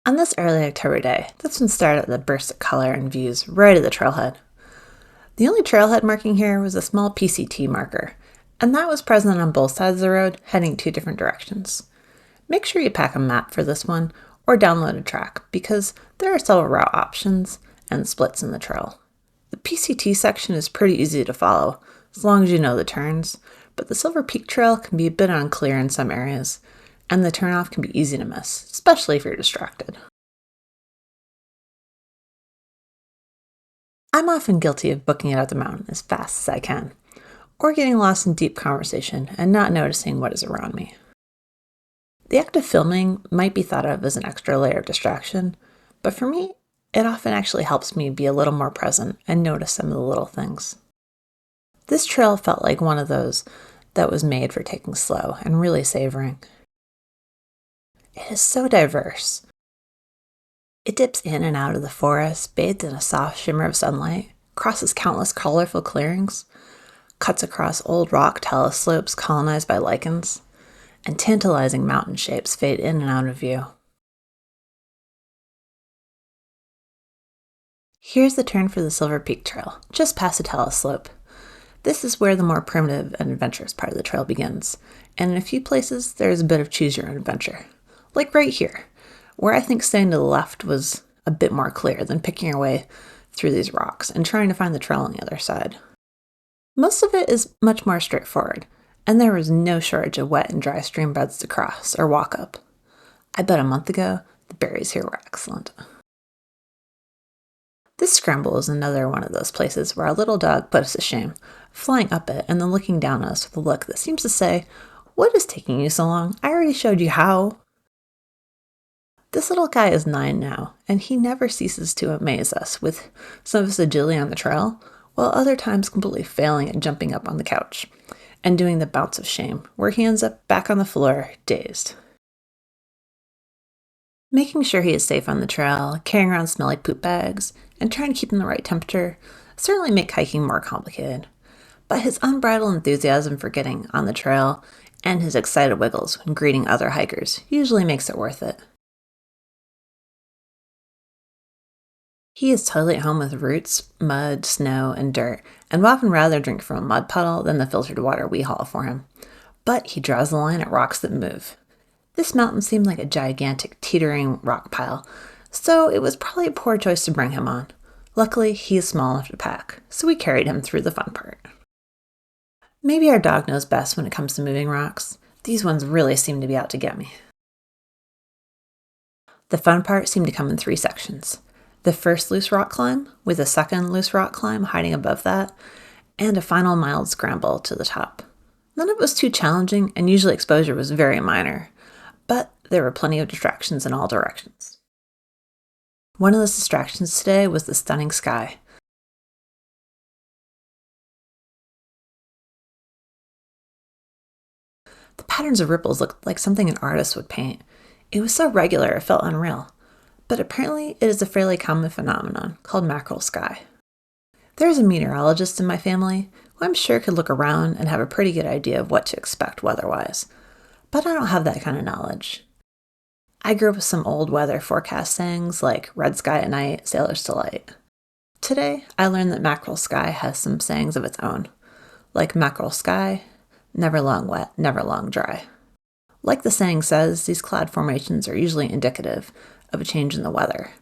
On this early October day, this one started with a burst of color and views right at the trailhead. The only trailhead marking here was a small PCT marker, and that was present on both sides of the road, heading two different directions. Make sure you pack a map for this one, or download a track, because there are several route options and splits in the trail. The PCT section is pretty easy to follow, as long as you know the turns, but the Silver Peak Trail can be a bit unclear in some areas, and the turnoff can be easy to miss, especially if you're distracted. I'm often guilty of booking it up the mountain as fast as I can, or getting lost in deep conversation and not noticing what is around me. The act of filming might be thought of as an extra layer of distraction, but for me, it often actually helps me be a little more present and notice some of the little things. This trail felt like one of those that was made for taking slow and really savoring. It is so diverse. It dips in and out of the forest, bathed in a soft shimmer of sunlight, crosses countless colorful clearings, cuts across old rock talus slopes colonized by lichens, and tantalizing mountain shapes fade in and out of view. Here's the turn for the Silver Peak Trail, just past a talus slope. This is where the more primitive and adventurous part of the trail begins, and in a few places there is a bit of choose your own adventure. Like right here, where I think staying to the left was a bit more clear than picking your way through these rocks and trying to find the trail on the other side. Most of it is much more straightforward, and there was no shortage of wet and dry stream beds to cross or walk up. I bet a month ago, the berries here were excellent. This scramble is another one of those places where our little dog put us to shame, flying up it and then looking down at us with a look that seems to say, "What is taking you so long? I already showed you how." This little guy is 9 now, and he never ceases to amaze us with some of his agility on the trail, while other times completely failing at jumping up on the couch and doing the bounce of shame, where he ends up back on the floor, dazed. Making sure he is safe on the trail, carrying around smelly poop bags, and trying to keep him the right temperature certainly make hiking more complicated. But his unbridled enthusiasm for getting on the trail and his excited wiggles when greeting other hikers usually makes it worth it. He is totally at home with roots, mud, snow, and dirt, and would often rather drink from a mud puddle than the filtered water we haul for him. But he draws the line at rocks that move. This mountain seemed like a gigantic, teetering rock pile, so it was probably a poor choice to bring him on. Luckily, he is small enough to pack, so we carried him through the fun part. Maybe our dog knows best when it comes to moving rocks. These ones really seem to be out to get me. The fun part seemed to come in 3 sections. The first loose rock climb, with a second loose rock climb hiding above that, and a final mild scramble to the top. None of it was too challenging, and usually exposure was very minor, but there were plenty of distractions in all directions. One of those distractions today was the stunning sky. The patterns of ripples looked like something an artist would paint. It was so regular it felt unreal. But apparently it is a fairly common phenomenon called mackerel sky. There is a meteorologist in my family who I'm sure could look around and have a pretty good idea of what to expect weather-wise, but I don't have that kind of knowledge. I grew up with some old weather forecast sayings like red sky at night, sailor's delight. Today, I learned that mackerel sky has some sayings of its own, like mackerel sky, never long wet, never long dry. Like the saying says, these cloud formations are usually indicative of a change in the weather.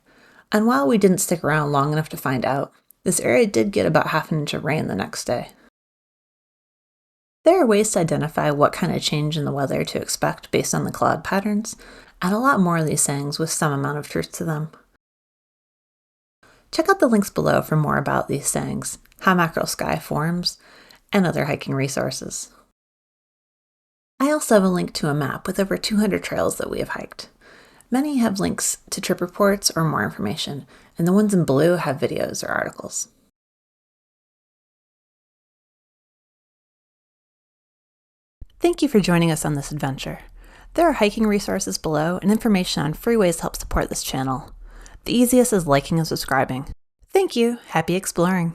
And while we didn't stick around long enough to find out, this area did get about half an inch of rain the next day. There are ways to identify what kind of change in the weather to expect based on the cloud patterns, and a lot more of these sayings with some amount of truth to them. Check out the links below for more about these sayings, how mackerel sky forms, and other hiking resources. I also have a link to a map with over 200 trails that we have hiked. Many have links to trip reports or more information, and the ones in blue have videos or articles. Thank you for joining us on this adventure. There are hiking resources below and information on free ways to help support this channel. The easiest is liking and subscribing. Thank you. Happy exploring.